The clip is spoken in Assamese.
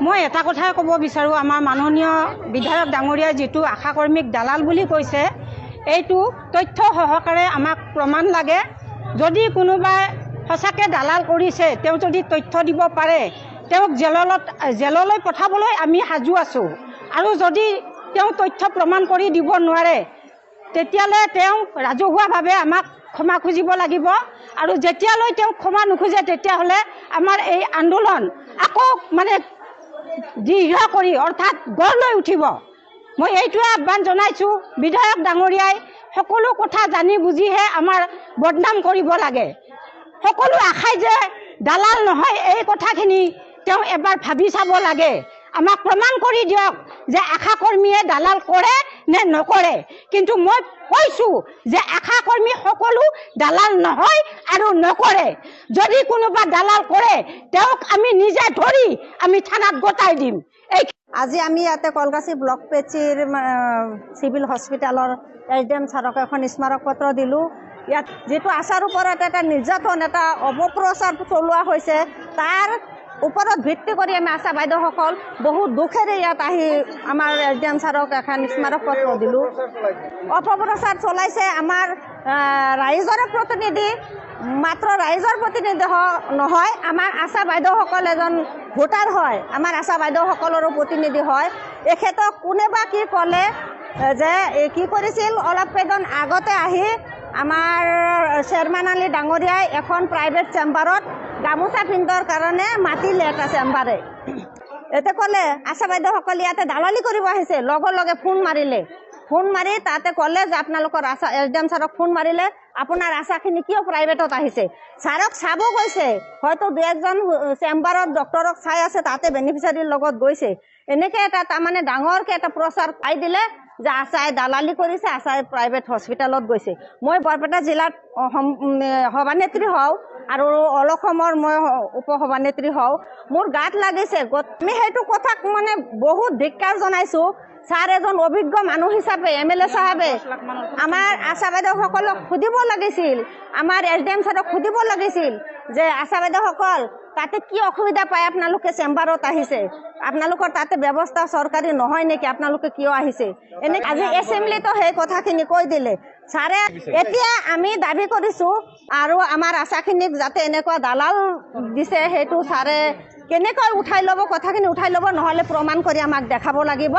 মই এটা কথাই ক'ব বিচাৰোঁ, আমাৰ মাননীয় বিধায়ক ডাঙৰীয়াই যিটো আশাকৰ্মীক দালাল বুলি কৈছে, এইটো তথ্য সহকাৰে আমাক প্ৰমাণ লাগে। যদি কোনোবাই সঁচাকৈ দালাল কৰিছে, তেওঁ যদি তথ্য দিব পাৰে, তেওঁক জেললৈ পঠাবলৈ আমি সাজু আছোঁ। আৰু যদি তেওঁ তথ্য প্ৰমাণ কৰি দিব নোৱাৰে, তেতিয়ালৈ তেওঁ ৰাজহুৱাভাৱে আমাক ক্ষমা খুজিব লাগিব। আৰু যেতিয়ালৈ তেওঁ ক্ষমা নোখোজে, তেতিয়াহ'লে আমাৰ এই আন্দোলন আকৌ দৃঢ় কৰি অৰ্থাৎ গঢ় লৈ উঠিব। মই এইটোৱে আহ্বান জনাইছোঁ, বিধায়ক ডাঙৰীয়াই সকলো কথা জানি বুজিহে আমাৰ বদনাম কৰিব লাগে। সকলো আশাই যে দালাল নহয়, এই কথাখিনি তেওঁ এবাৰ ভাবি চাব লাগে। আমাক প্ৰমাণ কৰি দিয়ক যে আশাকৰ্মীয়ে দালাল কৰে নে নকৰে। কিন্তু মই কৈছোঁ যে আশাকৰ্মী সকলো দালাল নহয় আৰু নকৰে। যদি কোনোবা দালাল কৰে, তেওঁক আমি নিজে ধৰি আমি থানাত গতাই দিম। আজি আমি ইয়াতে কলগাছি ব্লক পেচিৰ চিভিল হস্পিটেলৰ SDM ছাৰক এখন স্মাৰক পত্ৰ দিলোঁ। ইয়াত যিটো আশাৰ ওপৰত এটা নিৰ্যাতন, এটা অপপ্ৰচাৰ চলোৱা হৈছে, তাৰ ওপৰত ভিত্তি কৰি আমি আশা বাইদেউসকল বহুত দুখেৰে ইয়াত আহি আমাৰ SDM ছাৰক এখন স্মাৰক পত্ৰ দিলোঁ। অপপ্ৰচাৰ চলাইছে আমাৰ ৰাইজৰ প্ৰতিনিধি, মাত্ৰ ৰাইজৰ প্ৰতিনিধি নহয়, আমাৰ আশা বাইদেউসকল এজন ভোটাৰ হয়, আমাৰ আশা বাইদেউসকলৰো প্ৰতিনিধি হয়। এখেতক কোনে বা কি ক'লে যে কি কৰিছিল, অলপ কেইদিন আগতে আহি আমাৰ চেয়াৰমেন আলী ডাঙৰীয়াই এখন প্ৰাইভেট চেম্বাৰত গামোচা পিন্ধৰ কাৰণে মাতিলে এটা চেম্বাৰে। এতে ক'লে আশা বাইদেউসকলে ইয়াতে দালালি কৰিব আহিছে, লগে লগে ফোন মাৰিলে। ফোন মাৰি তাতে ক'লে যে আপোনালোকৰ আশা SDM ছাৰক ফোন মাৰিলে, আপোনাৰ আশাখিনি কিয় প্ৰাইভেটত আহিছে। ছাৰক চাব গৈছে, হয়তো দুই একজন চেম্বাৰত ডক্টৰক চাই আছে, তাতে বেনিফিচিয়াৰীৰ লগত গৈছে। এনেকৈ এটা তাৰমানে ডাঙৰকৈ এটা প্ৰচাৰ পাই দিলে যে আশাই দালালি কৰিছে, আশাই প্ৰাইভেট হস্পিটেলত গৈছে। মই বৰপেটা জিলাত সভানেত্ৰী হওঁ আৰু অল অসমৰ মই উপ সভানেত্ৰী হওঁ। মোৰ গাত লাগিছে, আমি সেইটো কথাক বহুত ধিক্কাৰ জনাইছোঁ। ছাৰ এজন অভিজ্ঞ মানুহ হিচাপে MLA চাহাবে আমাৰ আশা বাইদেউসকলক সুধিব লাগিছিল, আমাৰ SDM ছাৰক সুধিব লাগিছিল যে আশা বাইদেউসকল তাতে কি অসুবিধা পায়, আপোনালোকে চেম্বাৰত আহিছে, আপোনালোকৰ তাতে ব্যৱস্থা চৰকাৰী নহয় নেকি, আপোনালোকে কিয় আহিছে। এনে আজি এছেম্বলিতো সেই কথাখিনি কৈ দিলে ছাৰে। এতিয়া আমি দাবী কৰিছোঁ আৰু আমাৰ আশাখিনিক যাতে এনেকুৱা দালাল দিছে, সেইটো ছাৰে কেনেকৈ উঠাই ল'ব, কথাখিনি উঠাই ল'ব, নহ'লে প্ৰমাণ কৰি আমাক দেখাব লাগিব।